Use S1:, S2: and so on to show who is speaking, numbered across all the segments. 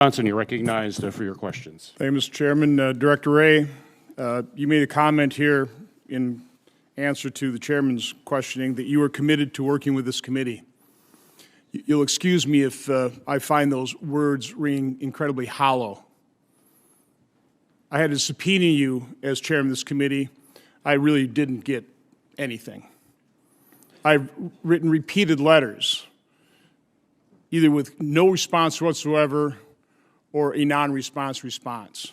S1: Johnson, you're recognized for your questions.
S2: Thank you, Mr. Chairman. Director Ray, you made a comment here in answer to the chairman's questioning that you were committed to working with this committee. You'll excuse me if I find those words ring incredibly hollow. I had to subpoena you as chairman of this committee. I really didn't get anything. I've written repeated letters, either with no response whatsoever or a non-response response.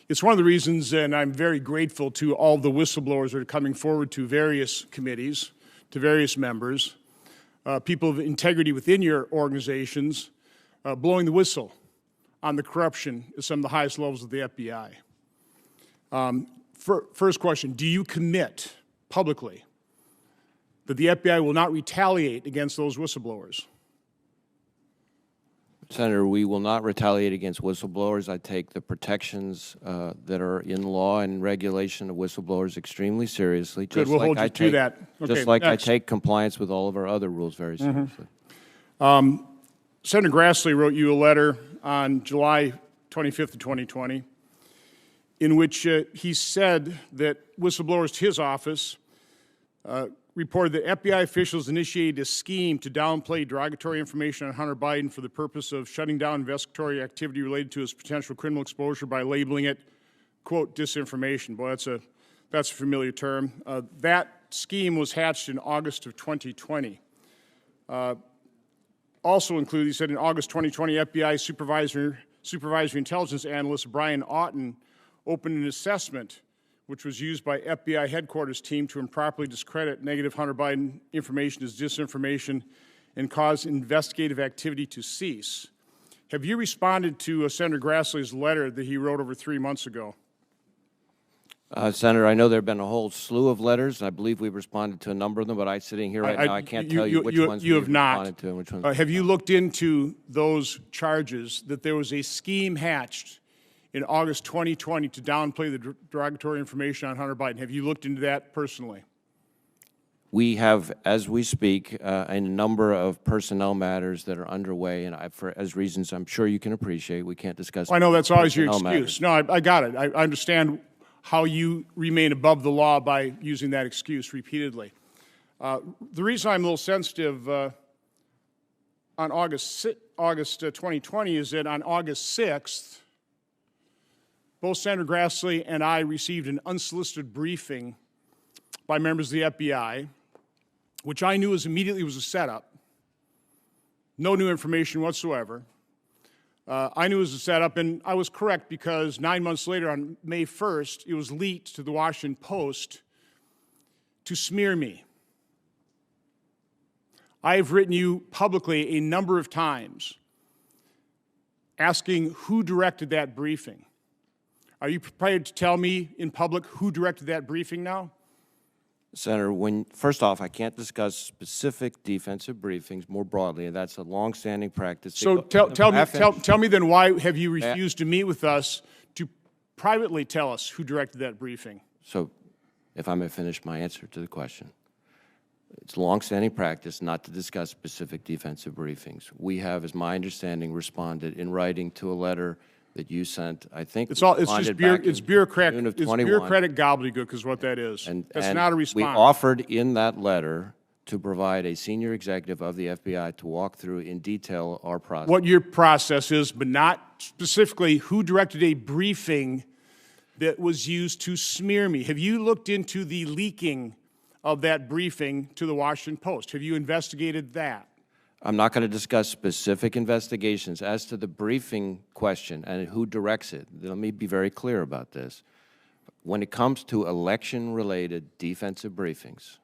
S2: It's one of the reasons, and I'm very grateful to all the whistleblowers that are coming forward to various committees, to various members, people of integrity within your organizations, blowing the whistle on the corruption at some of the highest levels of the FBI. First question, do you commit publicly that the FBI will not retaliate against those whistleblowers?
S3: Senator, we will not retaliate against whistleblowers. I take the protections that are in law and regulation of whistleblowers extremely seriously.
S2: Good, we'll hold you to that. Okay,
S3: just like I take compliance with all of our other rules very seriously.
S2: Senator Grassley wrote you a letter on July 25th of 2020 in which he said that whistleblowers to his office reported that FBI officials initiated a scheme to downplay derogatory information on Hunter Biden for the purpose of shutting down investigatory activity related to his potential criminal exposure by labeling it, quote, disinformation. Boy, that's a familiar term. That scheme was hatched in August of 2020. Also included, he said, in August 2020, FBI supervisory intelligence analyst Brian Auten opened an assessment which was used by FBI headquarters team to improperly discredit negative Hunter Biden information as disinformation and cause investigative activity to cease. Have you responded to Senator Grassley's letter that he wrote over 3 months ago?
S3: Senator, I know there have been a whole slew of letters. I believe we've responded to a number of them, but sitting here right now, I can't tell you which ones we've responded to and which ones.
S2: Have you looked into those charges that there was a scheme hatched in August 2020 to downplay the derogatory information on Hunter Biden? Have you looked into that personally?
S3: We have, as we speak, a number of personnel matters that are underway, and as reasons I'm sure you can appreciate, we can't discuss.
S2: I know that's always your excuse.
S3: Matters.
S2: No, I got it. I understand how you remain above the law by using that excuse repeatedly. The reason I'm a little sensitive on August 2020 is that on August 6th, both Senator Grassley and I received an unsolicited briefing by members of the FBI, which I knew immediately was a setup. No new information whatsoever. I knew it was a setup, and I was correct because 9 months later, on May 1st, it was leaked to the Washington Post to smear me. I have written you publicly a number of times asking who directed that briefing. Are you prepared to tell me in public who directed that briefing now?
S3: Senator, first off, I can't discuss specific defensive briefings more broadly, and that's a long-standing practice.
S2: So tell me then, why have you refused to meet with us to privately tell us who directed that briefing?
S3: So, if I may finish my answer to the question. It's long-standing practice not to discuss specific defensive briefings. We have, as my understanding, responded in writing to a letter that you sent. I think
S2: it's bureaucratic gobbledygook is what that is. That's not a response.
S3: We offered in that letter to provide a senior executive of the FBI to walk through in detail our process.
S2: What your process is, but not specifically who directed a briefing that was used to smear me. Have you looked into the leaking of that briefing to the Washington Post? Have you investigated that?
S3: I'm not going to discuss specific investigations. As to the briefing question and who directs it, let me be very clear about this. When it comes to election-related defensive briefings,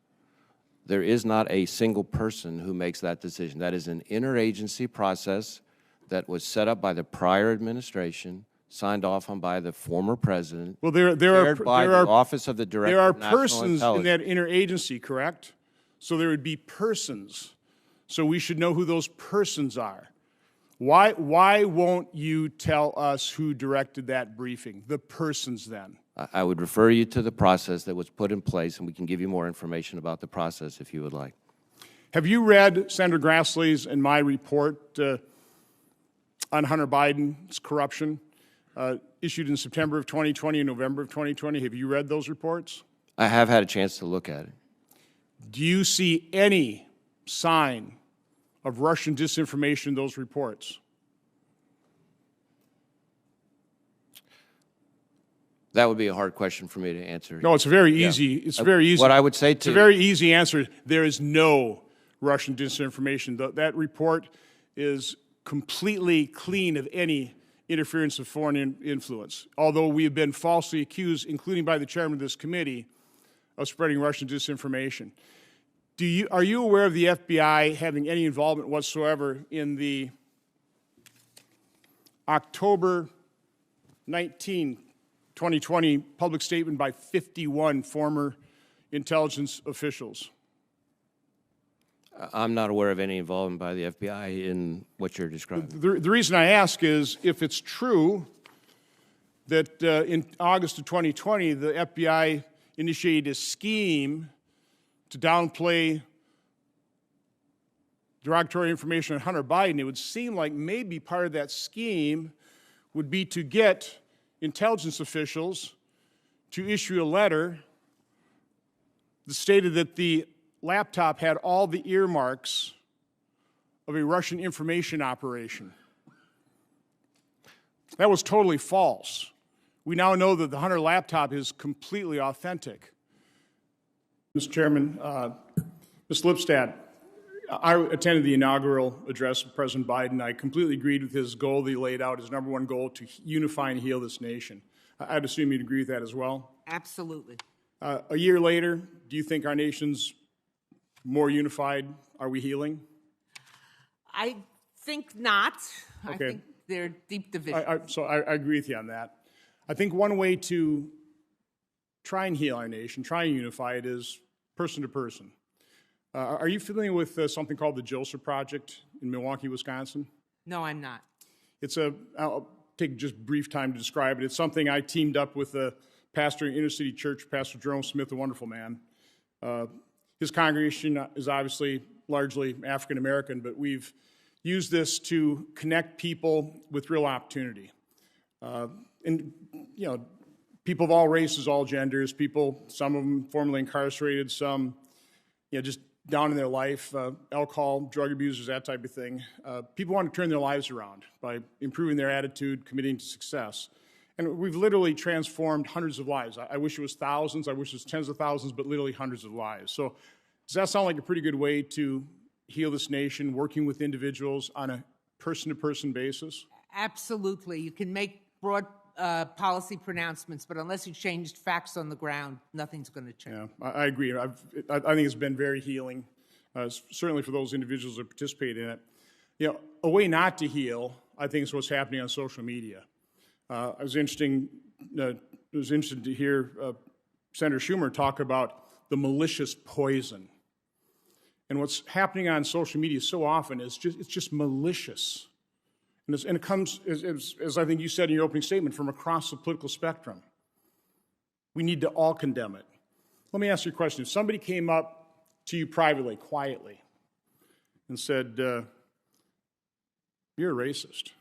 S3: there is not a single person who makes that decision. That is an interagency process that was set up by the prior administration, signed off on by the former president, Office of the Director of National Intelligence.
S2: There are persons in that interagency, correct? So there would be persons. So we should know who those persons are. Why won't you tell us who directed that briefing? The persons then.
S3: I would refer you to the process that was put in place, and we can give you more information about the process if you would like.
S2: Have you read Senator Grassley's and my report on Hunter Biden's corruption, issued in September of 2020 and November of 2020. Have you read those reports?
S3: I have had a chance to look at it.
S2: Do you see any sign of Russian disinformation in those reports?
S3: That would be a hard question for me to answer.
S2: No, it's very easy. It's very easy.
S3: What I would say
S2: It's a
S3: to
S2: very easy answer. There is no Russian disinformation. That report is completely clean of any interference of foreign influence, although we have been falsely accused, including by the chairman of this committee, of spreading Russian disinformation. Are you aware of the FBI having any involvement whatsoever in the October 19, 2020 public statement by 51 former intelligence officials?
S3: I'm not aware of any involvement by the FBI in what you're describing.
S2: The reason I ask is if it's true that in August of 2020, the FBI initiated a scheme to downplay derogatory information on Hunter Biden, it would seem like maybe part of that scheme would be to get intelligence officials to issue a letter that stated that the laptop had all the earmarks of a Russian information operation. That was totally false. We now know that the Hunter laptop is completely authentic. Mr. Chairman, Ms. Lipstadt, I attended the inaugural address of President Biden. I completely agreed with his goal that he laid out, his number one goal, to unify and heal this nation. I'd assume you'd agree with that as well?
S4: Absolutely.
S2: A year later, do you think our nation's more unified? Are we healing?
S4: I think not.
S2: Okay.
S4: I think there are deep divisions.
S2: So I agree with you on that. I think one way to try and heal our nation, try and unify it, is person to person. Are you familiar with something called the Joseph Project in Milwaukee, Wisconsin?
S4: No, I'm not.
S2: I'll take just brief time to describe it. It's something I teamed up with a pastor in inner city church, Pastor Jerome Smith, a wonderful man. His congregation is obviously largely African American, but we've used this to connect people with real opportunity. And, you know, people of all races, all genders, people, some of them formerly incarcerated, some, you know, just down in their life, alcohol, drug abusers, that type of thing. People want to turn their lives around by improving their attitude, committing to success. And we've literally transformed hundreds of lives. I wish it was thousands, I wish it was tens of thousands, but literally hundreds of lives. So does that sound like a pretty good way to heal this nation, working with individuals on a person-to-person basis?
S4: Absolutely. You can make broad policy pronouncements, but unless you changed facts on the ground, nothing's going to change.
S2: Yeah, I agree. I think it's been very healing, certainly for those individuals that participate in it. You know, a way not to heal, I think, is what's happening on social media. It was interesting to hear Senator Schumer talk about the malicious poison. And what's happening on social media so often is it's just malicious. And it comes, as I think you said in your opening statement, from across the political spectrum. We need to all condemn it. Let me ask you a question. If somebody came up to you privately, quietly, and said, you're a racist,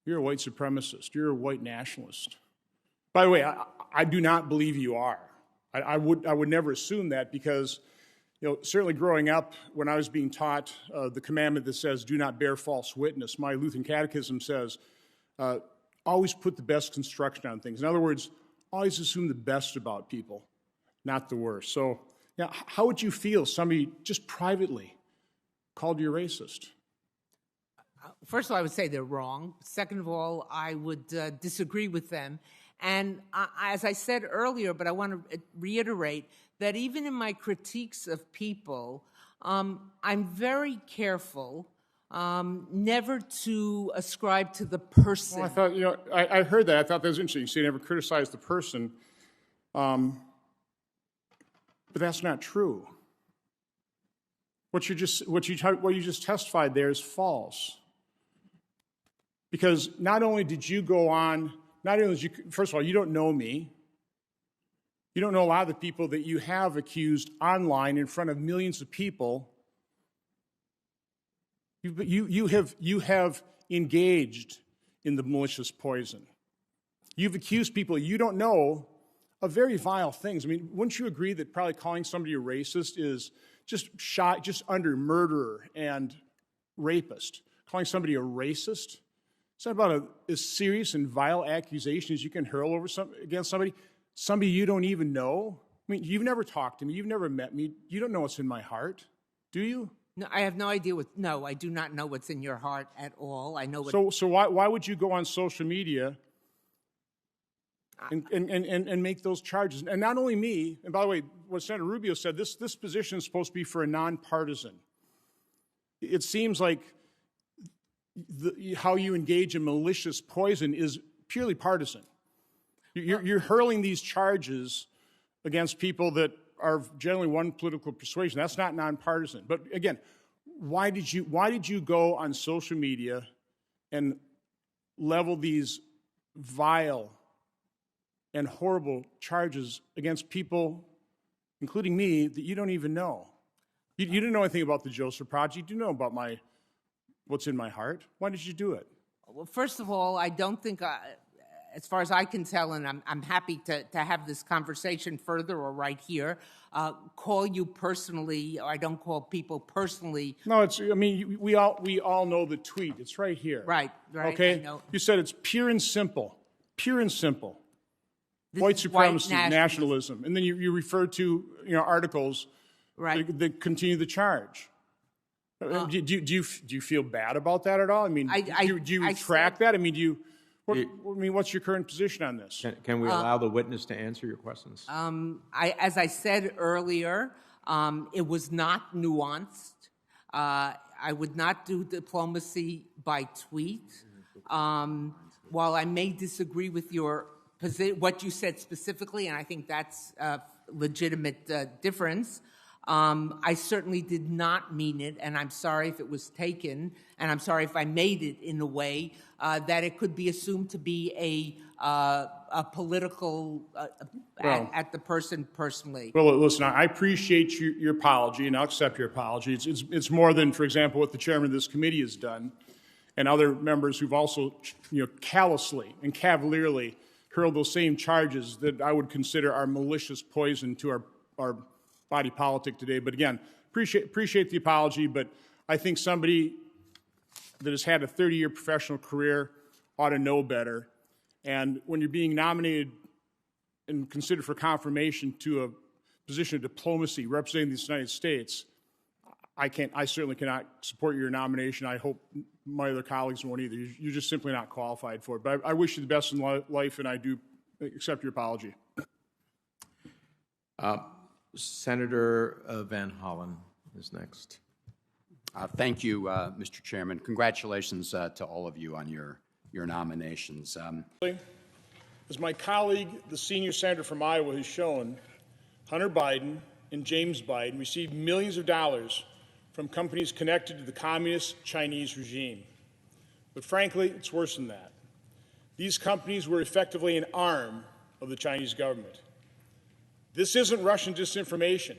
S2: you're a white supremacist, you're a white nationalist. By the way, I do not believe you are. I would never assume that, because, you know, certainly growing up, when I was being taught the commandment that says, do not bear false witness, my Lutheran catechism says, always put the best construction on things. In other words, always assume the best about people, not the worst. So, yeah, how would you feel if somebody just privately called you a racist?
S4: First of all, I would say they're wrong. Second of all, I would disagree with them. And as I said earlier, but I want to reiterate, that even in my critiques of people, I'm very careful never to ascribe to the person.
S2: Well, I thought, you know, I heard that. I thought that was interesting. You say you never criticize the person, but that's not true. What you just testified there is false. Because not only did you go on, first of all, you don't know me. You don't know a lot of the people that you have accused online in front of millions of people You have engaged in the malicious poison. You've accused people you don't know of very vile things. I mean, wouldn't you agree that probably calling somebody a racist is just under murderer and rapist? Calling somebody a racist? It's not about as serious and vile accusation as you can hurl over against somebody you don't even know. I mean, you've never talked to me. You've never met me. You don't know what's in my heart, do you?
S4: No, I have no idea no, I do not know what's in your heart at all. I know what...
S2: So why would you go on social media and make those charges? And not only me, and by the way, what Senator Rubio said, this position is supposed to be for a nonpartisan. It seems like how you engage in malicious poison is purely partisan. You're hurling these charges against people that are generally one political persuasion. That's not nonpartisan. But again, why did you go on social media and level these vile and horrible charges against people, including me, that you don't even know? You didn't know anything about the Joseph Project. You didn't know about what's in my heart. Why did you do it?
S4: Well, first of all, I don't think, as far as I can tell, and I'm happy to have this conversation further or right here, call you personally, or I don't call people personally.
S2: No, I mean, we all know the tweet. It's right here.
S4: Right.
S2: Okay?
S4: I know.
S2: You said it's pure and simple. Pure and simple.
S4: This
S2: White
S4: is
S2: supremacy, nationalism. And then you refer to articles that continue the charge. Do you feel bad about that at all? I mean, do you retract that? I mean, what's your current position on this?
S5: Can we allow the witness to answer your questions?
S4: As I said earlier, it was not nuanced. I would not do diplomacy by tweet. While I may disagree with what you said specifically, and I think that's a legitimate difference, I certainly did not mean it, and I'm sorry if it was taken, and I'm sorry if I made it in a way that it could be assumed to be a political at the person personally.
S2: Well, listen, I appreciate your apology, and I'll accept your apology. It's more than, for example, what the chairman of this committee has done, and other members who've also, callously and cavalierly hurled those same charges that I would consider are malicious poison to our body politic today. But again, appreciate the apology, but I think somebody that has had a 30-year professional career ought to know better. And when you're being nominated and considered for confirmation to a position of diplomacy representing the United States, I certainly cannot support your nomination. I hope my other colleagues won't either. You're just simply not qualified for it. But I wish you the best in life, and I do accept your apology.
S5: Senator Van Hollen is next.
S6: Thank you, Mr. Chairman. Congratulations to all of you on your nominations.
S2: As my colleague, the senior senator from Iowa, has shown, Hunter Biden and James Biden received millions of dollars from companies connected to the communist Chinese regime. But frankly, it's worse than that. These companies were effectively an arm of the Chinese government. This isn't Russian disinformation.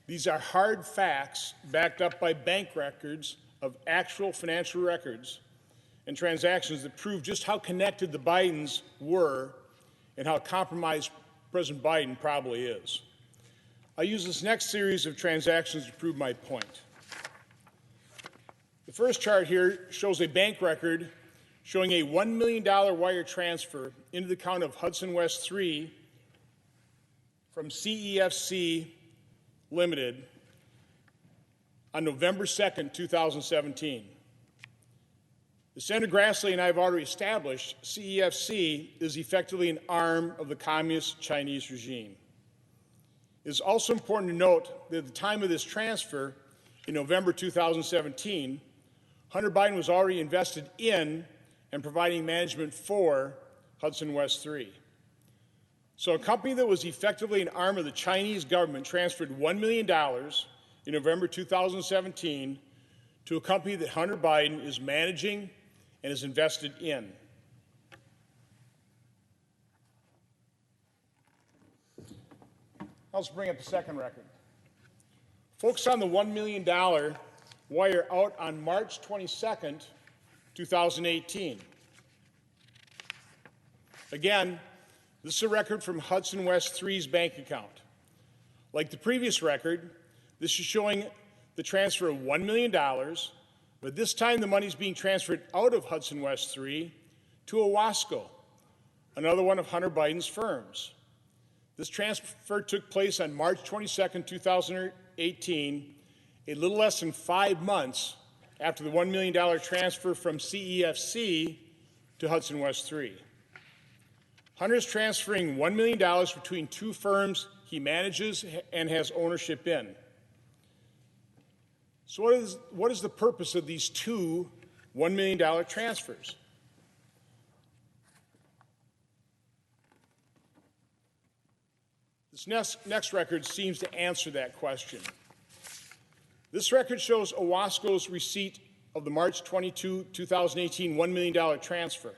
S2: These are hard facts backed up by bank records of actual financial records and transactions that prove just how connected the Bidens were and how compromised President Biden probably is. I'll use this next series of transactions to prove my point. The first chart here shows a bank record showing a $1 million wire transfer into the account of Hudson West 3 from CEFC Limited on November 2nd, 2017. As Senator Grassley and I have already established, CEFC is effectively an arm of the communist Chinese regime. It is also important to note that at the time of this transfer, in November 2017, Hunter Biden was already invested in and providing management for Hudson West 3. So a company that was effectively an arm of the Chinese government transferred $1 million in November 2017 to a company that Hunter Biden is managing and is invested in. I'll just bring up the second record. Focus on the $1 million wire out on March 22nd, 2018. Again, this is a record from Hudson West 3's bank account. Like the previous record, this is showing the transfer of $1 million, but this time the money is being transferred out of Hudson West 3 to Owasco, another one of Hunter Biden's firms. This transfer took place on March 22nd, 2018, a little less than 5 months after the $1 million transfer from CEFC to Hudson West 3. Hunter is transferring $1 million between two firms he manages and has ownership in. So what is the purpose of these two $1 million transfers? This next record seems to answer that question. This record shows Owasco's receipt of the March 22, 2018 $1 million transfer.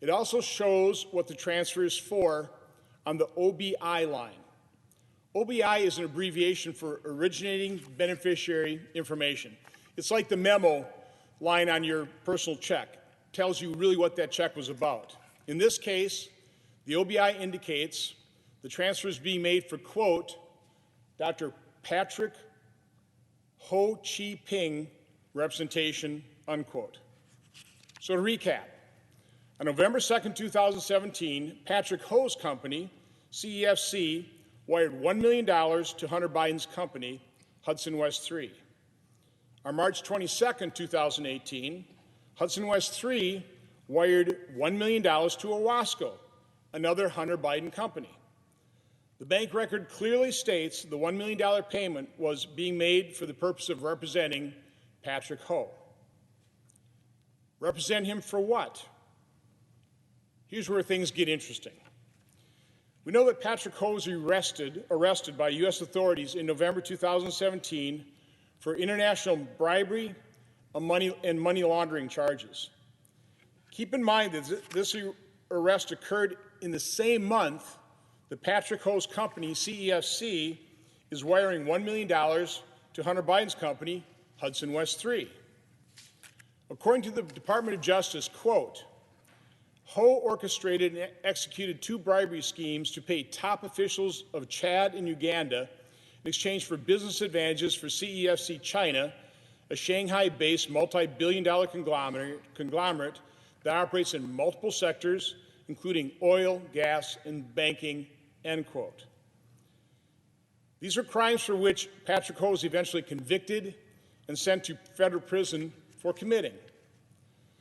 S2: It also shows what the transfer is for on the OBI line. OBI is an abbreviation for originating beneficiary information. It's like the memo line on your personal check. It tells you really what that check was about. In this case, the OBI indicates the transfer is being made for, quote, Dr. Patrick Ho Chi Ping representation, unquote. So to recap, on November 2nd, 2017, Patrick Ho's company, CEFC, wired $1 million to Hunter Biden's company, Hudson West 3. On March 22nd, 2018, Hudson West 3 wired $1 million to Owasco, another Hunter Biden company. The bank record clearly states the $1 million payment was being made for the purpose of representing Patrick Ho. Represent him for what? Here's where things get interesting. We know that Patrick Ho was arrested by U.S. authorities in November 2017 for international bribery and money laundering charges. Keep in mind that this arrest occurred in the same month that Patrick Ho's company, CEFC, is wiring $1 million to Hunter Biden's company, Hudson West 3. According to the Department of Justice, quote, Ho orchestrated and executed two bribery schemes to pay top officials of Chad and Uganda in exchange for business advantages for CEFC China, a Shanghai-based multi-billion-dollar conglomerate that operates in multiple sectors, including oil, gas, and banking, end quote. These are crimes for which Patrick Ho was eventually convicted and sent to federal prison for committing.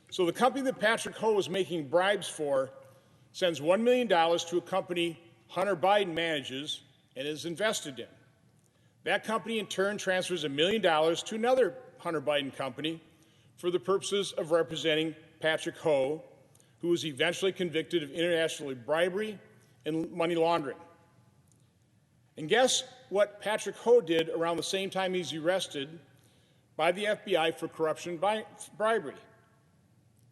S2: So the company that Patrick Ho was making bribes for sends $1 million to a company Hunter Biden manages and is invested in. That company in turn transfers $1 million to another Hunter Biden company for the purposes of representing Patrick Ho, who was eventually convicted of international bribery and money laundering. And guess what Patrick Ho did around the same time he's arrested by the FBI for corruption and bribery?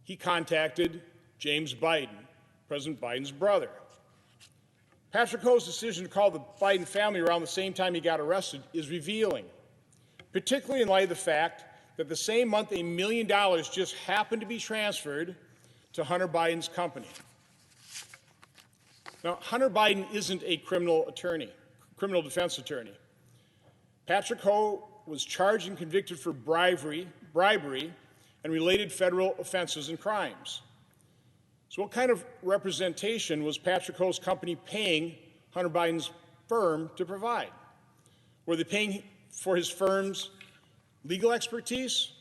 S2: He contacted James Biden, President Biden's brother. Patrick Ho's decision to call the Biden family around the same time he got arrested is revealing, particularly in light of the fact that the same month $1 million just happened to be transferred to Hunter Biden's company. Now, Hunter Biden isn't a criminal defense attorney. Patrick Ho was charged and convicted for bribery, and related federal offenses and crimes. So what kind of representation was Patrick Ho's company paying Hunter Biden's firm to provide? Were they paying for his firm's legal expertise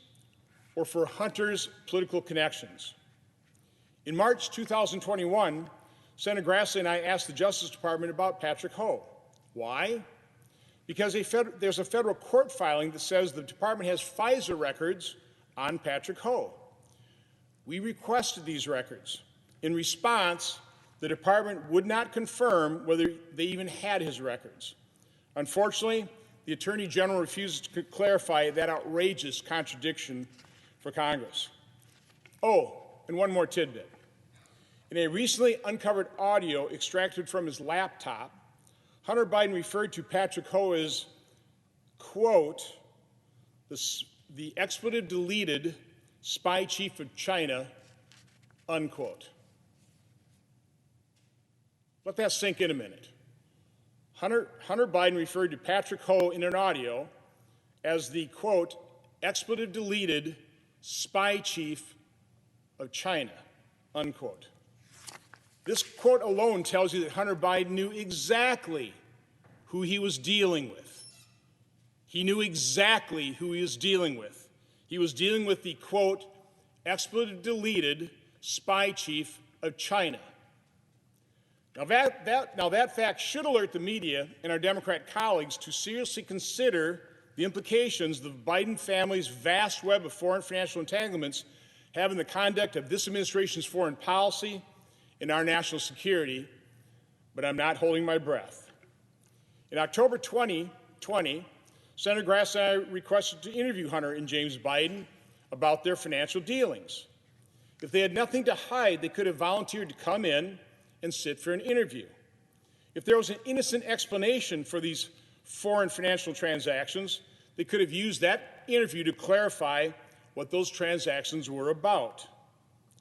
S2: or for Hunter's political connections? In March 2021, Senator Grassley and I asked the Justice Department about Patrick Ho. Why? Because there's a federal court filing that says the department has FISA records on Patrick Ho. We requested these records. In response, the department would not confirm whether they even had his records. Unfortunately, the Attorney General refuses to clarify that outrageous contradiction for Congress. Oh, and one more tidbit. In a recently uncovered audio extracted from his laptop, Hunter Biden referred to Patrick Ho as, quote, the the expletive deleted spy chief of China, unquote. Let that sink in a minute. Hunter Biden referred to Patrick Ho in an audio as the, quote, expletive deleted spy chief of China, unquote. This quote alone tells you that Hunter Biden knew exactly who he was dealing with. He knew exactly who he was dealing with. He was dealing with the, quote, expletive deleted spy chief of China. Now that fact should alert the media and our Democrat colleagues to seriously consider the implications the Biden family's vast web of foreign financial entanglements have in the conduct of this administration's foreign policy and our national security, but I'm not holding my breath. In October 2020, Senator Grass and I requested to interview Hunter and James Biden about their financial dealings. If they had nothing to hide, they could have volunteered to come in and sit for an interview. If there was an innocent explanation for these foreign financial transactions, they could have used that interview to clarify what those transactions were about.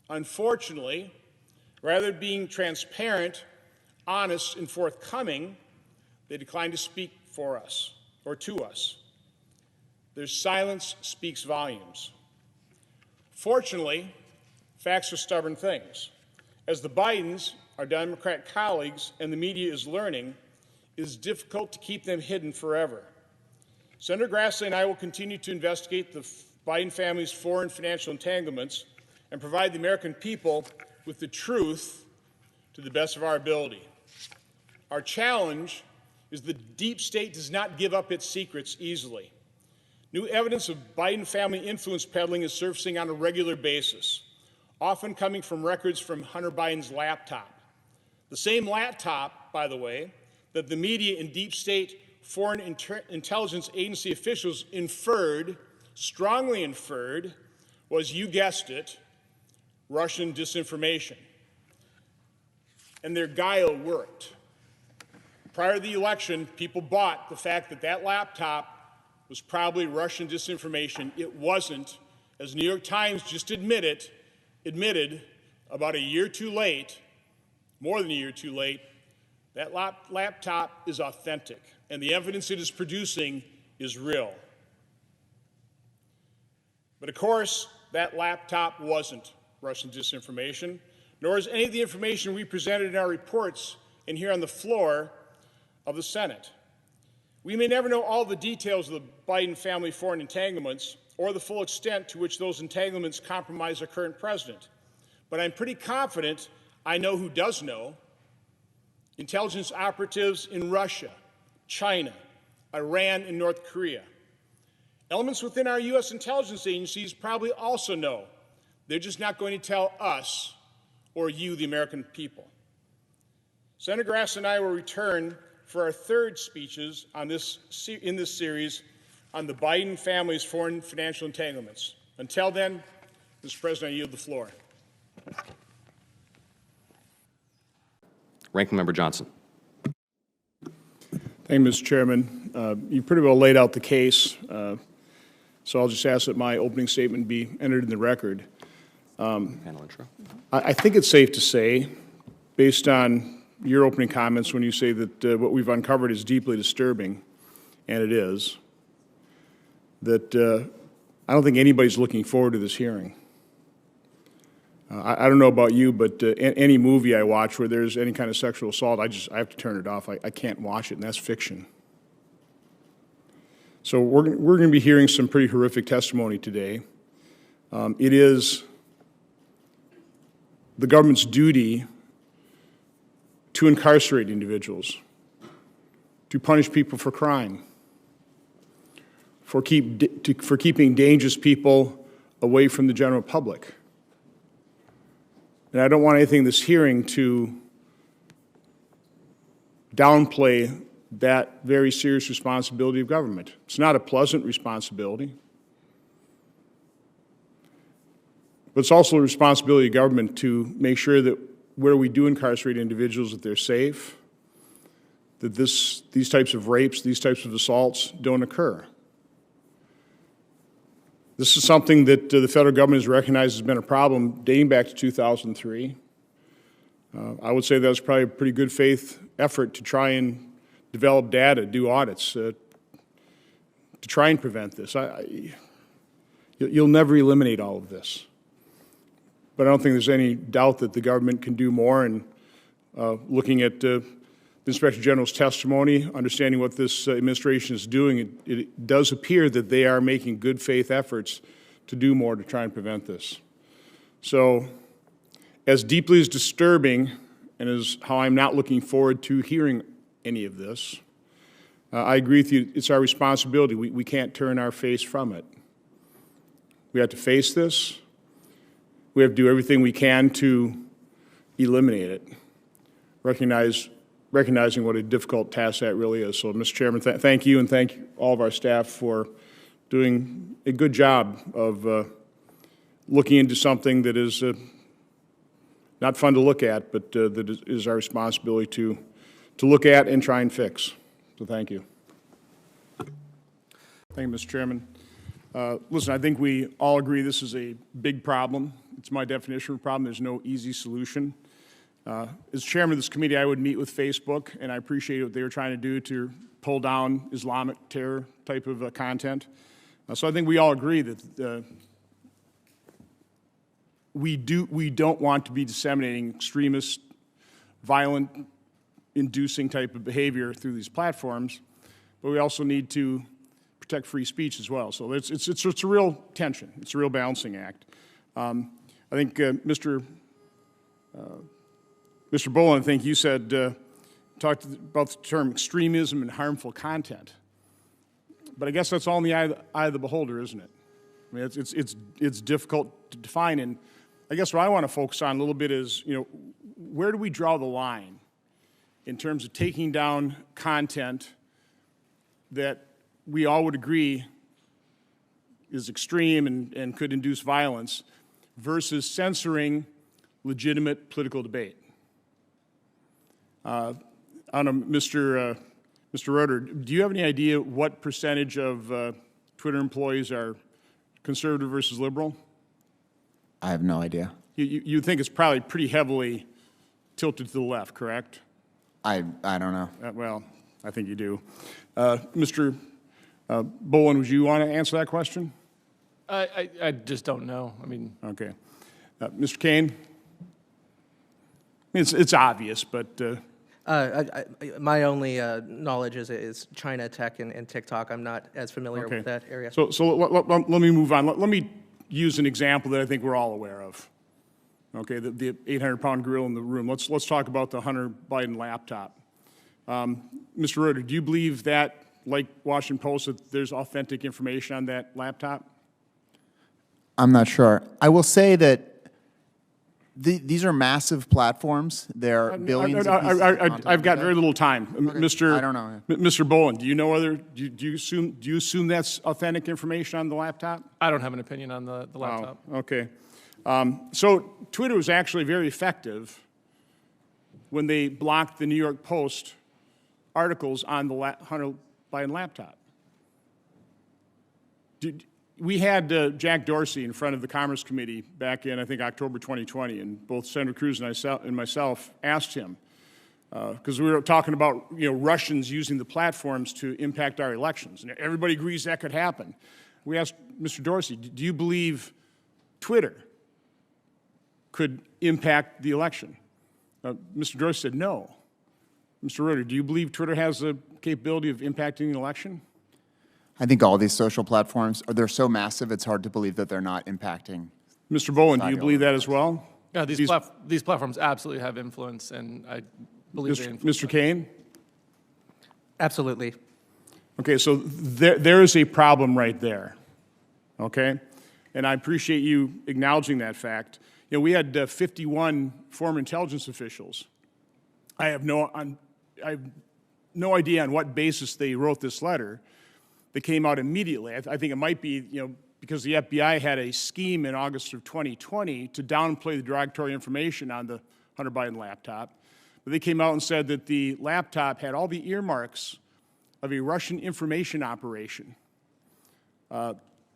S2: Unfortunately, rather than being transparent, honest, and forthcoming, they declined to speak for us or to us. Their silence speaks volumes. Fortunately, facts are stubborn things. As the Bidens, our Democrat colleagues, and the media is learning, it is difficult to keep them hidden forever. Senator Grassley and I will continue to investigate the Biden family's foreign financial entanglements and provide the American people with the truth to the best of our ability. Our challenge is the deep state does not give up its secrets easily. New evidence of Biden family influence peddling is surfacing on a regular basis, often coming from records from Hunter Biden's laptop. The same laptop, by the way, that the media and deep state foreign intelligence agency officials strongly inferred, was, you guessed it, Russian disinformation. And their guile worked. Prior to the election, people bought the fact that that laptop was probably Russian disinformation. It wasn't. As the New York Times just admitted about a year too late, more than a year too late, that laptop is authentic, and the evidence it is producing is real. But of course, that laptop wasn't Russian disinformation, nor is any of the information we presented in our reports and here on the floor of the Senate. We may never know all the details of the Biden family foreign entanglements or the full extent to which those entanglements compromise our current president, but I'm pretty confident I know who does know. Intelligence operatives in Russia, China, Iran, and North Korea. Elements within our U.S. intelligence agencies probably also know. They're just not going to tell us or you, the American people. Senator Grass and I will return for our third speeches in this series on the Biden family's foreign financial entanglements. Until then, Mr. President, I yield the floor.
S1: Ranking Member Johnson.
S2: Thank you, Mr. Chairman. You pretty well laid out the case, so I'll just ask that my opening statement be entered in the record.
S1: Panel intro.
S2: I think it's safe to say, based on your opening comments when you say that what we've uncovered is deeply disturbing, and it is, that I don't think anybody's looking forward to this hearing. I don't know about you, but any movie I watch where there's any kind of sexual assault, I have to turn it off. I can't watch it, and that's fiction. So we're going to be hearing some pretty horrific testimony today. It is the government's duty to incarcerate individuals, to punish people for crime, for keeping dangerous people away from the general public. And I don't want anything in this hearing to downplay that very serious responsibility of government. It's not a pleasant responsibility, but it's also a responsibility of government to make sure that where we do incarcerate individuals, that they're safe, that these types of rapes, these types of assaults don't occur. This is something that the federal government has recognized has been a problem dating back to 2003. I would say that was probably a pretty good faith effort to try and develop data, do audits, to try and prevent this. You'll never eliminate all of this. But I don't think there's any doubt that the government can do more. And looking at the Inspector General's testimony, understanding what this administration is doing, it does appear that they are making good faith efforts to do more to try and prevent this. So, as deeply as disturbing and as how I'm not looking forward to hearing any of this, I agree with you, it's our responsibility. We can't turn our face from it. We have to face this. We have to do everything we can to eliminate it, recognizing what a difficult task that really is. So, Mr. Chairman, thank you, and thank all of our staff for doing a good job of looking into something that is not fun to look at, but that is our responsibility to look at and try and fix. So thank you. Thank you, Mr. Chairman. Listen, I think we all agree this is a big problem. It's my definition of a problem. There's no easy solution. As chairman of this committee, I would meet with Facebook, and I appreciate what they were trying to do to pull down Islamic terror type of content. So I think we all agree that we don't want to be disseminating extremist, violent, inducing type of behavior through these platforms, but we also need to protect free speech as well. So it's a real tension. It's a real balancing act. I think Mr. Boland, I think you said, talked about the term extremism and harmful content. But I guess that's all in the eye of the beholder, isn't it? I mean, it's difficult to define. And I guess what I want to focus on a little bit is, where do we draw the line in terms of taking down content that we all would agree is extreme and could induce violence versus censoring legitimate political debate? I don't know, Mr. Roeder, do you have any idea what percentage of Twitter employees are conservative versus liberal?
S7: I have no idea.
S2: You think it's probably pretty heavily tilted to the left, correct?
S7: I don't know.
S2: Well, I think you do. Mr. Boland, would you want to answer that question?
S1: I just don't know. I mean,
S2: okay. Mr. Kane? It's obvious, but
S8: my only knowledge is China tech and TikTok. I'm not as familiar with that area.
S2: So let me move on. Let me use an example that I think we're all aware of. Okay, the 800-pound gorilla in the room. Let's talk about the Hunter Biden laptop. Mr. Roeder, do you believe that, like Washington Post, that there's authentic information on that laptop?
S7: I'm not sure. I will say that these are massive platforms. There are billions of pieces of content.
S2: I've got very little time. Mr.
S7: I don't know.
S2: Mr. Boland, do you know whether, do you assume that's authentic information on the laptop?
S1: I don't have an opinion on the laptop.
S2: Oh, okay. So Twitter was actually very effective when they blocked the New York Post articles on the Hunter Biden laptop. We had Jack Dorsey in front of the Commerce Committee back in, I think, October 2020, and both Senator Cruz and myself asked him, because we were talking about Russians using the platforms to impact our elections, and everybody agrees that could happen. We asked Mr. Dorsey, do you believe Twitter could impact the election? Mr. Dorsey said no. Mr. Roeder, do you believe Twitter has the capability of impacting the election?
S7: I think all these social platforms, they're so massive, it's hard to believe that they're not impacting.
S2: Mr. Boland, do you believe that as well?
S1: Yeah, these platforms absolutely have influence, and I believe they influence.
S2: Mr. Kane?
S8: Absolutely.
S2: Okay, so there is a problem right there, okay? And I appreciate you acknowledging that fact. We had 51 former intelligence officials. I have no idea on what basis they wrote this letter. They came out immediately. I think it might be, because the FBI had a scheme in August of 2020 to downplay the derogatory information on the Hunter Biden laptop. But they came out and said that the laptop had all the earmarks of a Russian information operation.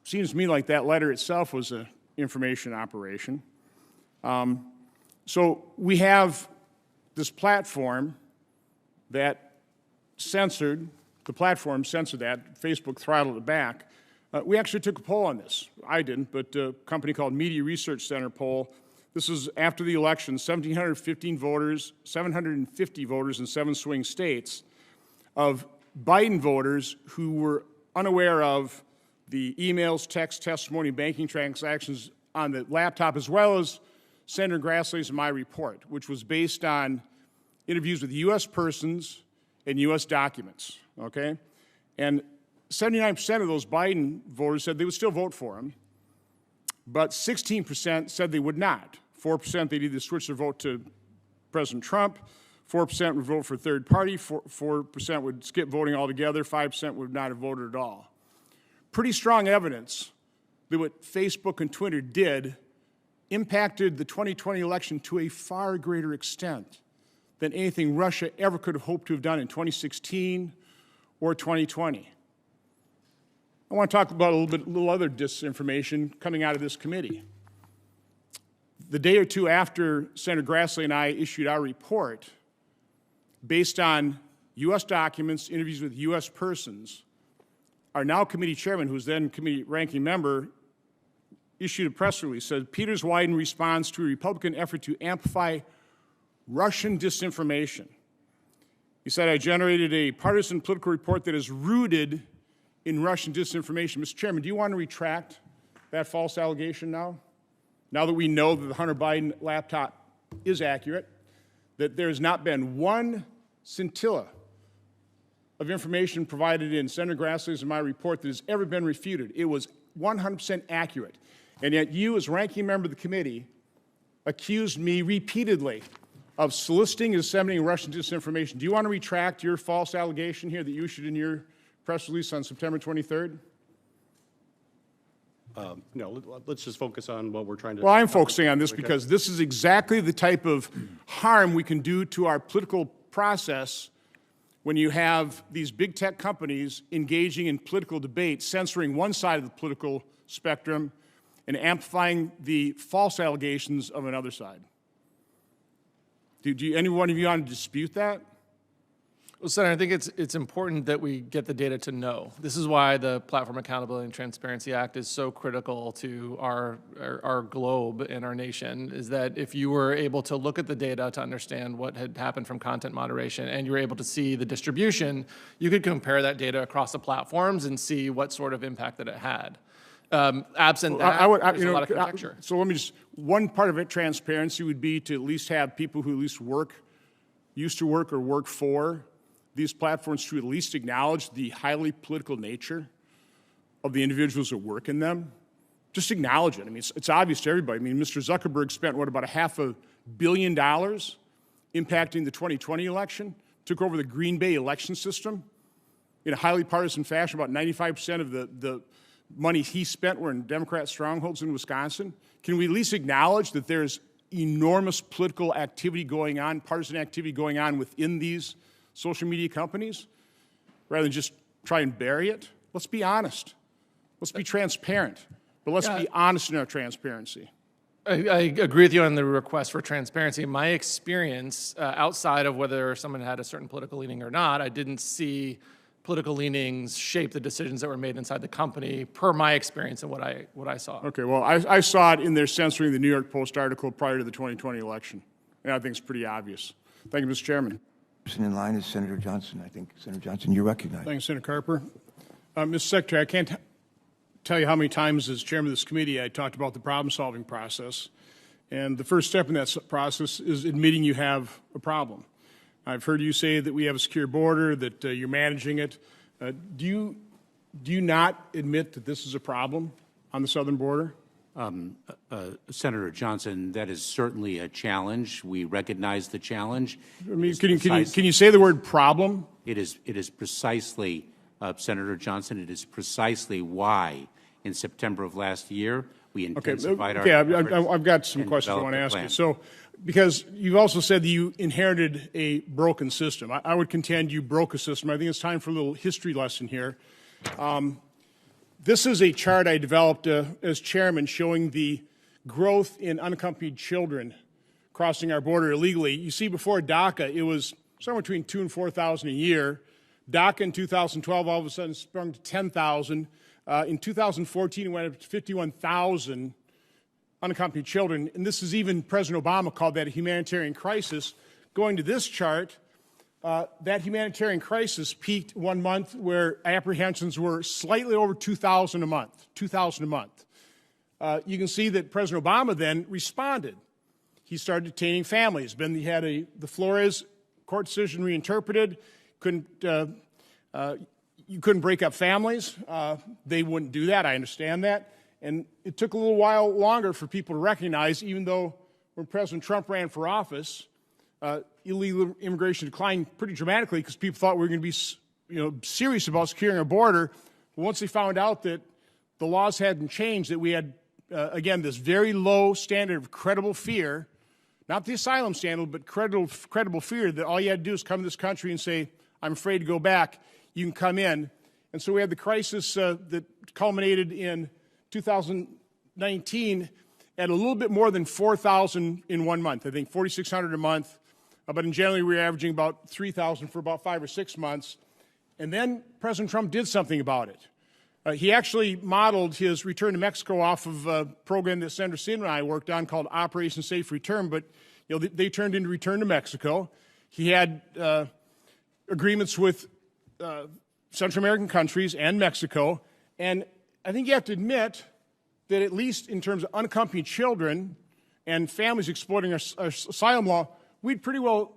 S2: seems to me like that letter itself was an information operation. So we have this platform that censored, the platform censored that, Facebook throttled it back. We actually took a poll on this. I didn't, but a company called Media Research Center poll. This was after the election, 1,715 voters, 750 voters in 7 swing states of Biden voters who were unaware of the emails, text, testimony, banking transactions on the laptop, as well as Senator Grassley's and my report, which was based on interviews with U.S. persons and U.S. documents, okay? And 79% of those Biden voters said they would still vote for him, but 16% said they would not. 4% they'd either switch their vote to President Trump, 4% would vote for third party, 4% would skip voting altogether, 5% would not have voted at all. Pretty strong evidence that what Facebook and Twitter did impacted the 2020 election to a far greater extent than anything Russia ever could have hoped to have done in 2016 or 2020. I want to talk about a little other disinformation coming out of this committee. The day or two after Senator Grassley and I issued our report, based on U.S. documents, interviews with U.S. persons, our now committee chairman, who was then committee ranking member, issued a press release, said, Peters Wyden responds to a Republican effort to amplify Russian disinformation. He said, I generated a partisan political report that is rooted in Russian disinformation. Mr. Chairman, do you want to retract that false allegation now? Now that we know that the Hunter Biden laptop is accurate, that there has not been one scintilla of information provided in Senator Grassley's and my report that has ever been refuted. It was 100% accurate. And yet you, as ranking member of the committee, accused me repeatedly of soliciting and disseminating Russian disinformation. Do you want to retract your false allegation here that you issued in your press release on September 23rd?
S9: No, let's just focus on what we're trying to...
S2: Well, I'm focusing on this because this is exactly the type of harm we can do to our political process when you have these big tech companies engaging in political debate, censoring one side of the political spectrum and amplifying the false allegations of another side. Any one of you want to dispute that?
S1: Well, Senator, I think it's important that we get the data to know. This is why the Platform Accountability and Transparency Act is so critical to our globe and our nation, is that if you were able to look at the data to understand what had happened from content moderation and you were able to see the distribution, you could compare that data across the platforms and see what sort of impact that it had. Absent that, there's a lot of conjecture.
S2: So let me just, one part of it, transparency, would be to at least have people who at least used to work or work for these platforms to at least acknowledge the highly political nature of the individuals that work in them. Just acknowledge it. I mean, it's obvious to everybody. I mean, Mr. Zuckerberg spent, what, about $500 million impacting the 2020 election, took over the Green Bay election system in a highly partisan fashion. About 95% of the money he spent were in Democrat strongholds in Wisconsin. Can we at least acknowledge that there's enormous political activity going on, partisan activity going on within these social media companies, rather than just try and bury it? Let's be honest. Let's be transparent. But let's be honest in our transparency.
S1: I agree with you on the request for transparency. My experience, outside of whether someone had a certain political leaning or not, I didn't see political leanings shape the decisions that were made inside the company, per my experience and what I saw.
S2: Okay, well, I saw it in their censoring the New York Post article prior to the 2020 election, and I think it's pretty obvious. Thank you, Mr. Chairman.
S10: In line is Senator Johnson. I think, Senator Johnson, you're recognized.
S2: Thank you, Senator Carper. Mr. Secretary, I can't tell you how many times as chairman of this committee I talked about the problem-solving process. And the first step in that process is admitting you have a problem. I've heard you say that we have a secure border, that you're managing it. Do you not admit that this is a problem on the southern border?
S11: Senator Johnson, that is certainly a challenge. We recognize the challenge.
S2: I mean, can you say the word problem?
S11: It is precisely, Senator Johnson, it is precisely why in September of last year we intensified our efforts.
S2: I've got some questions I want to ask you. So, because you've also said that you inherited a broken system. I would contend you broke a system. I think it's time for a little history lesson here. This is a chart I developed as chairman showing the growth in unaccompanied children crossing our border illegally. You see, before DACA, it was somewhere between 2,000 and 4,000 a year. DACA in 2012 all of a sudden sprung to 10,000. In 2014, it went up to 51,000 unaccompanied children. And this is even President Obama called that a humanitarian crisis. Going to this chart, that humanitarian crisis peaked one month where apprehensions were slightly over 2,000 a month, 2,000 a month. You can see that President Obama then responded. He started detaining families. Then he had the Flores court decision reinterpreted. You couldn't break up families. They wouldn't do that. I understand that. And it took a little while longer for people to recognize, even though when President Trump ran for office, illegal immigration declined pretty dramatically because people thought we were going to be serious about securing our border. But once they found out that the laws hadn't changed, that we had, again, this very low standard of credible fear, not the asylum standard, but credible fear, that all you had to do is come to this country and say, I'm afraid to go back, you can come in. And so we had the crisis that culminated in 2019 at a little bit more than 4,000 in 1 month. I think 4,600 a month. But in January, we were averaging about 3,000 for about 5 or 6 months. And then President Trump did something about it. He actually modeled his return to Mexico off of a program that Senator Sin and I worked on called Operation Safe Return, but they turned into Return to Mexico. He had agreements with Central American countries and Mexico, and I think you have to admit that at least in terms of unaccompanied children and families exploiting our asylum law, we'd pretty well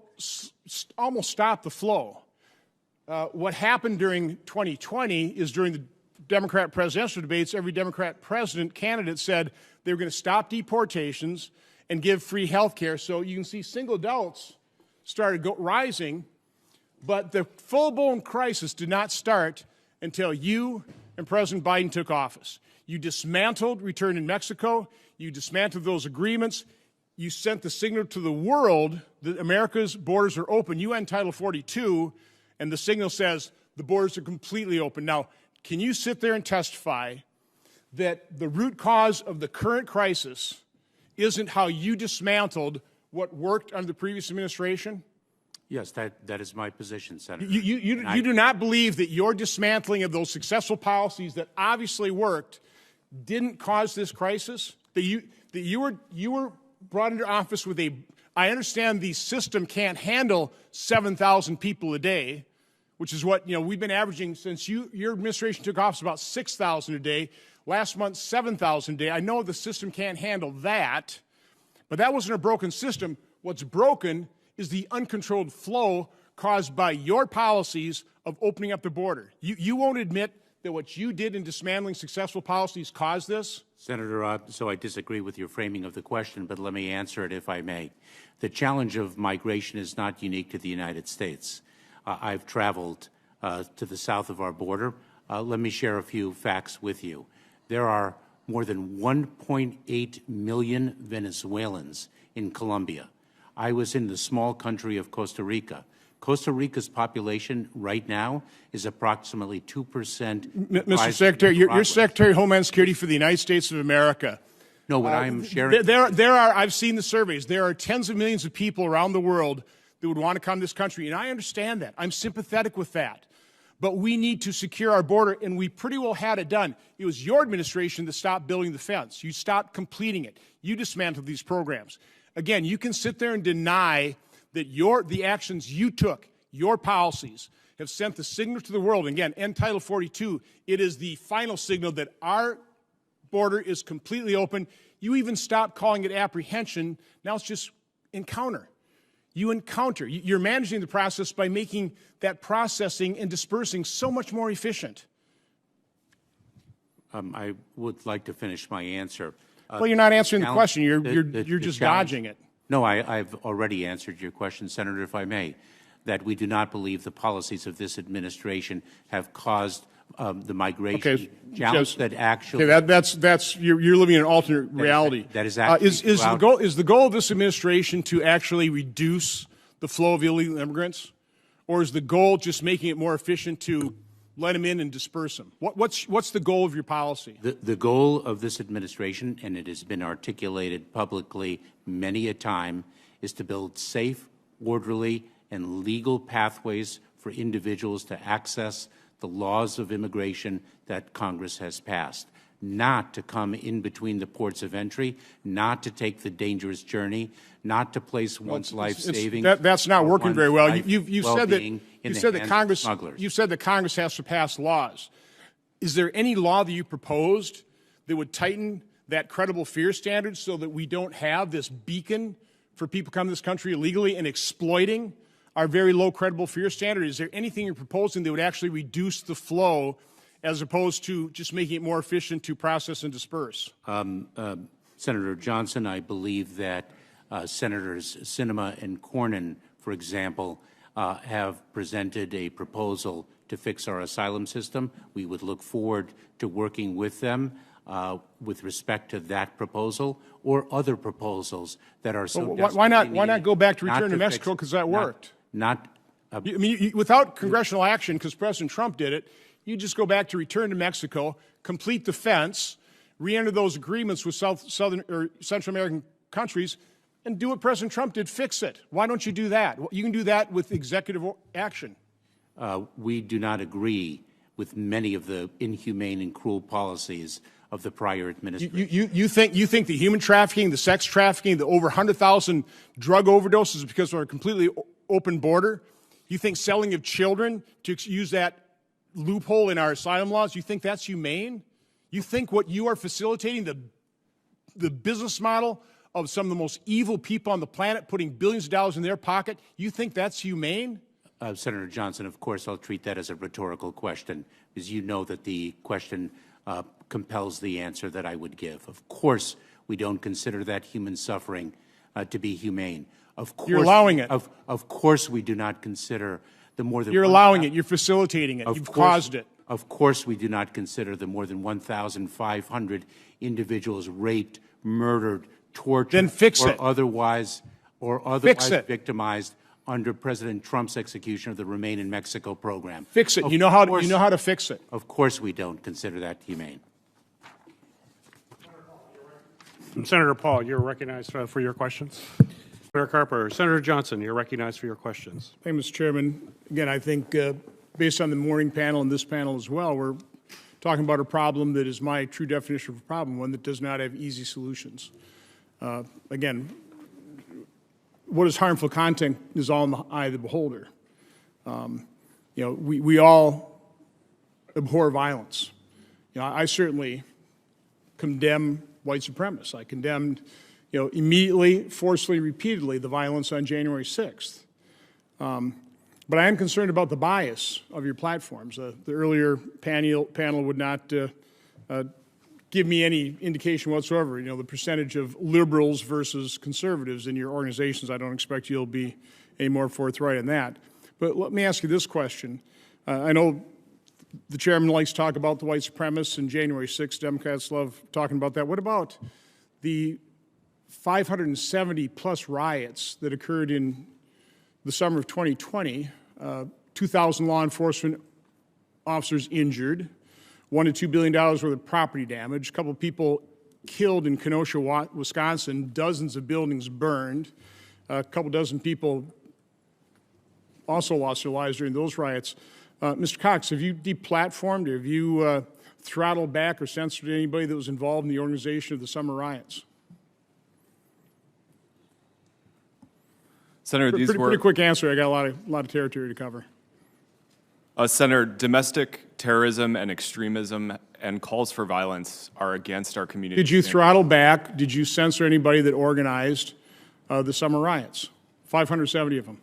S2: almost stop the flow. What happened during 2020 is during the Democrat presidential debates, every Democrat president candidate said they were going to stop deportations and give free health care. So you can see single adults started rising, but the full-blown crisis did not start until you and President Biden took office. You dismantled Return in Mexico. You dismantled those agreements. You sent the signal to the world that America's borders are open. You end Title 42, and the signal says the borders are completely open. Now, can you sit there and testify that the root cause of the current crisis isn't how you dismantled what worked under the previous administration?
S11: Yes, that is my position, Senator.
S2: You do not believe that your dismantling of those successful policies that obviously worked didn't cause this crisis? That you were brought into office with I understand the system can't handle 7,000 people a day, which is what we've been averaging since your administration took office, about 6,000 a day. Last month, 7,000 a day. I know the system can't handle that, but that wasn't a broken system. What's broken is the uncontrolled flow caused by your policies of opening up the border. You won't admit that what you did in dismantling successful policies caused this?
S11: Senator, so I disagree with your framing of the question, but let me answer it if I may. The challenge of migration is not unique to the United States. I've traveled to the south of our border. Let me share a few facts with you. There are more than 1.8 million Venezuelans in Colombia. I was in the small country of Costa Rica. Costa Rica's population right now is approximately 2%.
S2: Mr. Secretary, you're Secretary of Homeland Security for the United States of America.
S11: No, what I'm sharing...
S2: I've seen the surveys. There are tens of millions of people around the world that would want to come to this country, and I understand that. I'm sympathetic with that. But we need to secure our border, and we pretty well had it done. It was your administration that stopped building the fence. You stopped completing it. You dismantled these programs. Again, you can sit there and deny that the actions you took, your policies, have sent the signal to the world. And again, end Title 42, it is the final signal that our border is completely open. You even stopped calling it apprehension. Now it's just encounter. You encounter. You're managing the process by making that processing and dispersing so much more efficient.
S11: I would like to finish my answer.
S2: Well, you're not answering the question. You're just dodging it.
S11: No, I've already answered your question, Senator, if I may, that we do not believe the policies of this administration have caused the migration challenge that actually...
S2: Okay, you're living in an alternate reality.
S11: That is actually...
S2: Is the goal of this administration to actually reduce the flow of illegal immigrants? Or is the goal just making it more efficient to let them in and disperse them? What's the goal of your policy?
S11: The goal of this administration, and it has been articulated publicly many a time, is to build safe, orderly, and legal pathways for individuals to access the laws of immigration that Congress has passed. Not to come in between the ports of entry, not to take the dangerous journey, not to place one's life savings.
S2: That's not working very well. You've said that Congress has to pass laws. Is there any law that you proposed that would tighten that credible fear standard so that we don't have this beacon for people coming to this country illegally and exploiting our very low credible fear standard? Is there anything you're proposing that would actually reduce the flow as opposed to just making it more efficient to process and disperse?
S11: Senator Johnson, I believe that Senators Sinema and Cornyn, for example, have presented a proposal to fix our asylum system. We would look forward to working with them with respect to that proposal or other proposals that are so desperately
S2: why not
S11: needed
S2: go back to return to
S11: fix-
S2: Mexico, because that worked?
S11: Without
S2: congressional action, because President Trump did it, you just go back to return to Mexico, complete the fence, re-enter those agreements with Southern or Central American countries, and do what President Trump did, fix it. Why don't you do that? You can do that with executive action.
S11: We do not agree with many of the inhumane and cruel policies of the prior administration.
S2: You think the human trafficking, the sex trafficking, the over 100,000 drug overdoses is because of our completely open border? You think selling of children to use that loophole in our asylum laws, you think that's humane? You think what you are facilitating, the business model of some of the most evil people on the planet, putting billions of dollars in their pocket, you think that's humane?
S11: Senator Johnson, of course, I'll treat that as a rhetorical question, because you know that the question compels the answer that I would give. Of course, we don't consider that human suffering to be humane. Of course,
S2: you're allowing it.
S11: Of course, we do not consider the more than
S2: you're allowing it. You're facilitating it. You've caused it.
S11: Of course, we do not consider the more than 1,500 individuals raped, murdered, tortured,
S2: then fix
S11: or
S2: it.
S11: otherwise victimized under President Trump's execution of the Remain in Mexico program.
S2: Fix it. You know how to fix it.
S11: Of course, we don't consider that humane.
S9: Senator Paul, you're recognized for your questions. Senator Carper, Senator Johnson, you're recognized for your questions.
S2: Thank you, Mr. Chairman. Again, I think based on the morning panel and this panel as well, we're talking about a problem that is my true definition of a problem, one that does not have easy solutions. Again, what is harmful content is all in the eye of the beholder. We all abhor violence. I certainly condemn white supremacists. I condemned, immediately, forcefully, repeatedly the violence on January 6th. But I am concerned about the bias of your platforms. The earlier panel would not give me any indication whatsoever. The percentage of liberals versus conservatives in your organizations, I don't expect you'll be any more forthright in that. But let me ask you this question. I know the chairman likes to talk about the white supremacists and January 6th. Democrats love talking about that. What about the 570-plus riots that occurred in the summer of 2020? 2,000 law enforcement officers injured, $1 to $2 billion worth of property damage, a couple of people killed in Kenosha, Wisconsin, dozens of buildings burned, a couple dozen people also lost their lives during those riots. Mr. Cox, have you deplatformed, or have you throttled back or censored anybody that was involved in the organization of the summer riots?
S12: Senator,
S2: pretty quick answer. I got a lot of territory to cover.
S12: Senator, domestic terrorism and extremism and calls for violence are against our community.
S2: Did you throttle back? Did you censor anybody that organized the summer riots? 570 of them.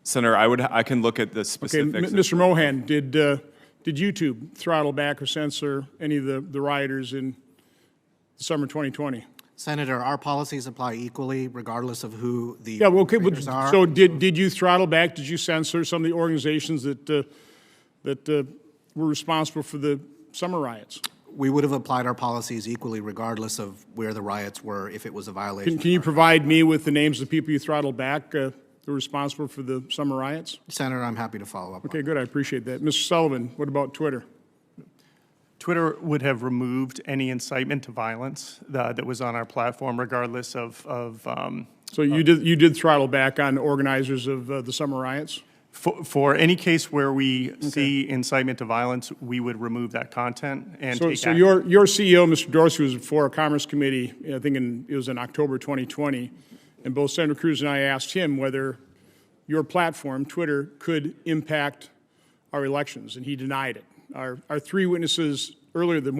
S12: Senator, I can look at the specifics.
S2: Okay, Mr. Mohan, did YouTube throttle back or censor any of the rioters in the summer 2020?
S13: Senator, our policies apply equally regardless of who the
S2: rioters
S13: are.
S2: So did you throttle back? Did you censor some of the organizations that were responsible for the summer riots?
S13: We would have applied our policies equally regardless of where the riots were if it was a violation.
S2: Can you provide me with the names of the people you throttled back? were responsible for the summer riots?
S13: Senator, I'm happy to follow up.
S2: Okay, good. I appreciate that. Mr. Sullivan, what about Twitter?
S9: Twitter would have removed any incitement to violence that was on our platform, regardless of
S2: So you did throttle back on organizers of the summer riots?
S9: for any case where we see incitement to violence, we would remove that content and take
S2: So
S9: action.
S2: your CEO, Mr. Dorsey, was before a Commerce Committee, I think it was in October 2020, and both Senator Cruz and I asked him whether your platform, Twitter, could impact our elections, and he denied it. Our three witnesses earlier this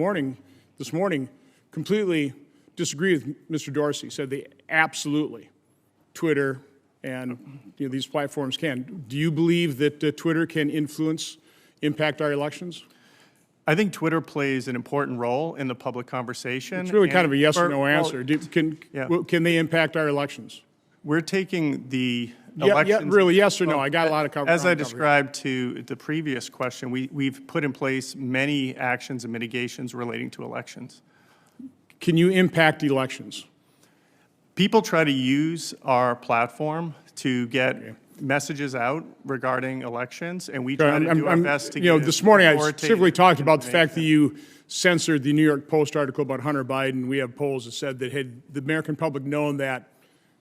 S2: morning, completely disagreed with Mr. Dorsey, said they absolutely, Twitter and these platforms can. Do you believe that Twitter can impact our elections?
S9: I think Twitter plays an important role in the public conversation.
S2: It's really kind of a yes or no answer. Can they impact our elections?
S9: We're taking the
S2: Yeah,
S9: elections.
S2: really, yes or no? I got a lot of coverage.
S9: As I described to the previous question, we've put in place many actions and mitigations relating to elections.
S2: Can you impact elections?
S9: People try to use our platform to get messages out regarding elections, and we try to do our best to get
S2: this morning I
S9: authoritative
S2: specifically talked about the fact that
S9: information.
S2: you censored the New York Post article about Hunter Biden. We have polls that said that had the American public known that,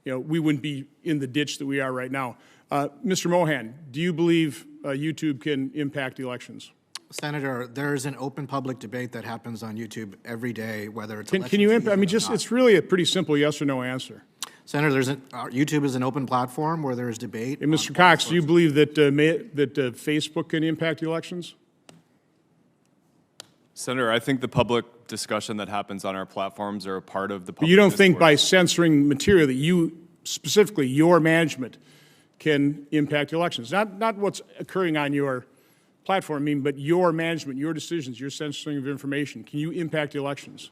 S2: we wouldn't be in the ditch that we are right now. Mr. Mohan, do you believe YouTube can impact elections?
S13: Senator, there's an open public debate that happens on YouTube every day, whether it's
S2: Can you impact? I mean,
S13: elections or not.
S2: it's really a pretty simple yes or no answer.
S13: Senator, YouTube is an open platform where there is debate.
S2: And Mr. Cox, do you believe that Facebook can impact elections?
S12: Senator, I think the public discussion that happens on our platforms are a part of the public
S2: But you don't think by
S12: discourse.
S2: censoring material that you, specifically your management, can impact elections? Not what's occurring on your platform, but your management, your decisions, your censoring of information. Can you impact elections?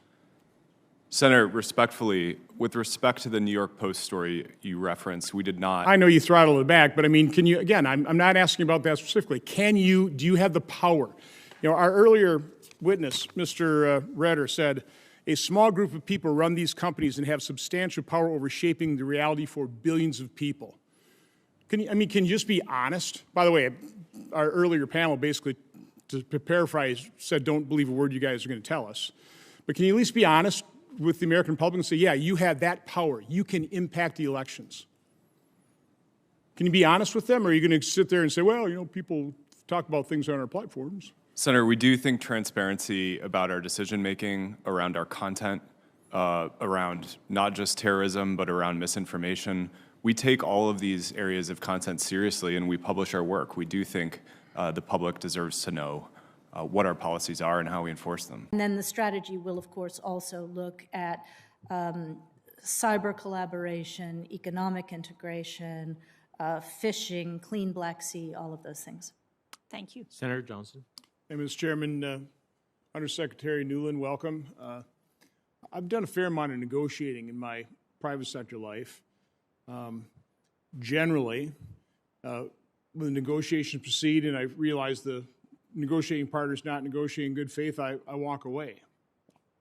S12: Senator, respectfully, with respect to the New York Post story you referenced, we did not.
S2: I know you throttled it back, but can you, again, I'm not asking about that specifically. Do you have the power? Our earlier witness, Mr. Redder, said, a small group of people run these companies and have substantial power over shaping the reality for billions of people. Can you just be honest? By the way, our earlier panel basically, to paraphrase, said don't believe a word you guys are going to tell us. But can you at least be honest with the American public and say, yeah, you have that power. You can impact the elections. Can you be honest with them, or are you going to sit there and say, well, people talk about things on our platforms?
S12: Senator, we do think transparency about our decision-making around our content, around not just terrorism, but around misinformation. We take all of these areas of content seriously, and we publish our work. We do think the public deserves to know what our policies are and how we enforce them.
S14: And then the strategy will, of course, also look at cyber collaboration, economic integration, phishing, clean Black Sea, all of those things. Thank you.
S5: Senator Johnson.
S2: Hey, Mr. Chairman, Undersecretary Newland, welcome. I've done a fair amount of negotiating in my private sector life. Generally, when the negotiations proceed and I realize the negotiating partner is not negotiating in good faith, I walk away.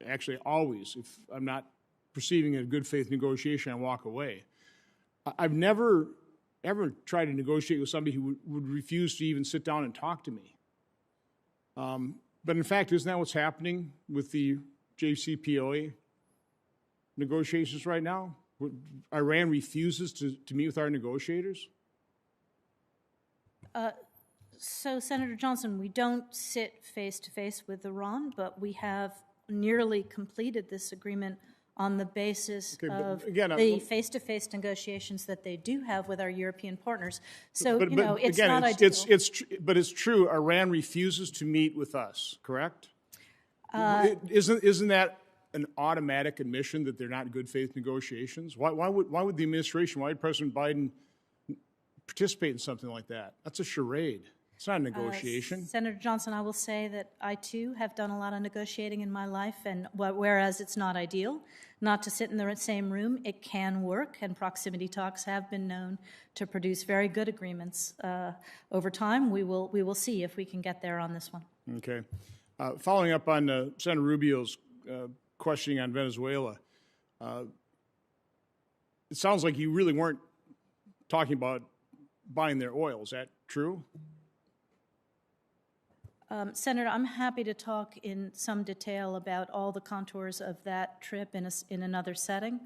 S2: Actually, always. If I'm not perceiving a good faith negotiation, I walk away. I've never, ever tried to negotiate with somebody who would refuse to even sit down and talk to me. But in fact, isn't that what's happening with the JCPOA negotiations right now? Iran refuses to meet with our negotiators?
S14: So, Senator Johnson, we don't sit face-to-face with Iran, but we have nearly completed this agreement on the basis of the face-to-face negotiations that they do have with our European partners. So, it's not ideal.
S2: But it's true, Iran refuses to meet with us, correct? Isn't that an automatic admission that they're not good faith negotiations? Why would the administration, why would President Biden participate in something like that? That's a charade. It's not a negotiation.
S14: Senator Johnson, I will say that I, too, have done a lot of negotiating in my life, and whereas it's not ideal not to sit in the same room, it can work, and proximity talks have been known to produce very good agreements. Over time, we will see if we can get there on this one.
S2: Okay. Following up on Senator Rubio's questioning on Venezuela, it sounds like you really weren't talking about buying their oil. Is that true?
S14: Senator, I'm happy to talk in some detail about all the contours of that trip in another setting,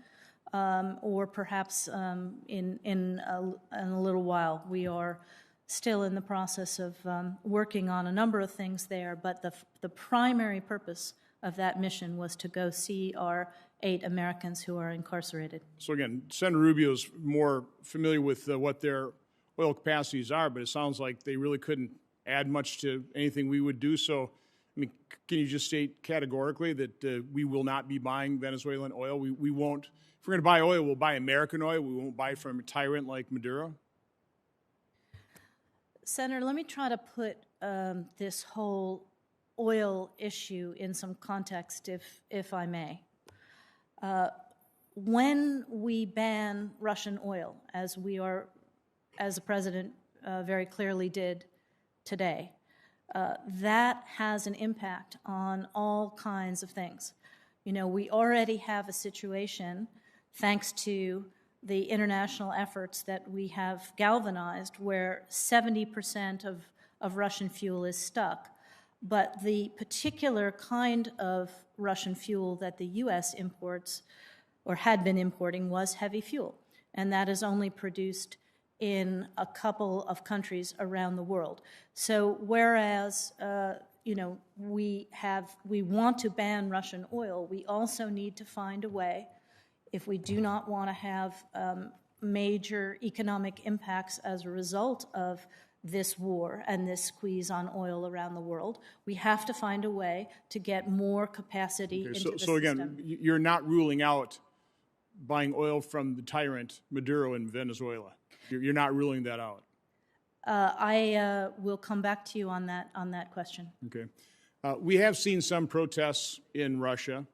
S14: or perhaps in a little while. We are still in the process of working on a number of things there, but the primary purpose of that mission was to go see our 8 Americans who are incarcerated.
S2: So again, Senator Rubio's more familiar with what their oil capacities are, but it sounds like they really couldn't add much to anything we would do. So, I mean, can you just state categorically that we will not be buying Venezuelan oil? We won't. If we're going to buy oil, we'll buy American oil. We won't buy from a tyrant like Maduro.
S14: Senator, let me try to put this whole oil issue in some context, if I may. When we ban Russian oil, as the President very clearly did today, that has an impact on all kinds of things. You know, we already have a situation, thanks to the international efforts that we have galvanized, where 70% of Russian fuel is stuck. But the particular kind of Russian fuel that the U.S. imports, or had been importing, was heavy fuel. And that is only produced in a couple of countries around the world. So whereas, you know, we want to ban Russian oil, we also need to find a way, if we do not want to have major economic impacts as a result of this war and this squeeze on oil around the world, we have to find a way to get more capacity into the system.
S2: So again, you're not ruling out buying oil from the tyrant Maduro in Venezuela. You're not ruling that out.
S14: I will come back to you on that question.
S2: Okay. We have seen some protests in Russia.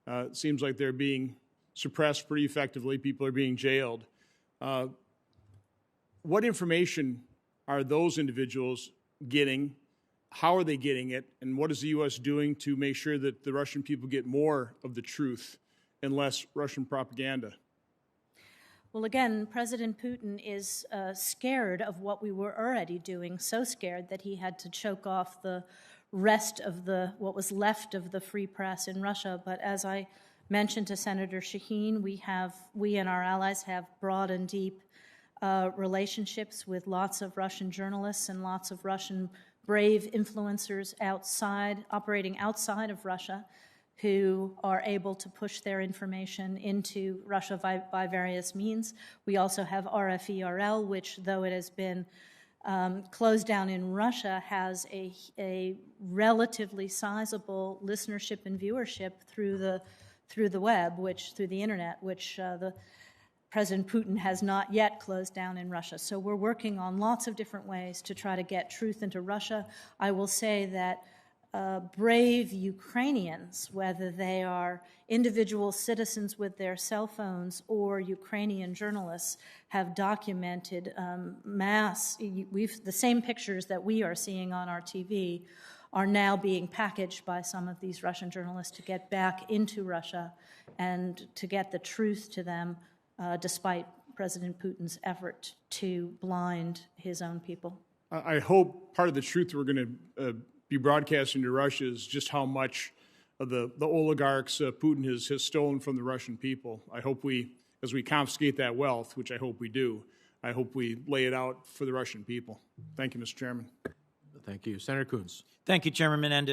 S2: It seems like they're being suppressed pretty effectively. People are being jailed. What information are those individuals getting? How are they getting it? And what is the U.S. doing to make sure that the Russian people get more of the truth and less Russian propaganda?
S14: Well, again, President Putin is scared of what we were already doing, so scared that he had to choke off the rest of what was left of the free press in Russia. But as I mentioned to Senator Shaheen, we and our allies have broad and deep relationships with lots of Russian journalists and lots of Russian brave influencers operating outside of Russia, who are able to push their information into Russia by various means. We also have RFERL, which, though it has been closed down in Russia, has a relatively sizable listenership and viewership through the web, through the internet, which the President Putin has not yet closed down in Russia. So we're working on lots of different ways to try to get truth into Russia. I will say that brave Ukrainians, whether they are individual citizens with their cell phones or Ukrainian journalists, have documented the same pictures that we are seeing on our TV are now being packaged by some of these Russian journalists to get back into Russia and to get the truth to them, despite President Putin's effort to blind his own people.
S2: I hope part of the truth we're going to be broadcasting to Russia is just how much of the oligarchs Putin has stolen from the Russian people. I hope as we confiscate that wealth, which I hope we do, I hope we lay it out for the Russian people. Thank you, Mr. Chairman.
S5: Thank you. Senator Coons.
S15: Thank you, Chairman Menendez.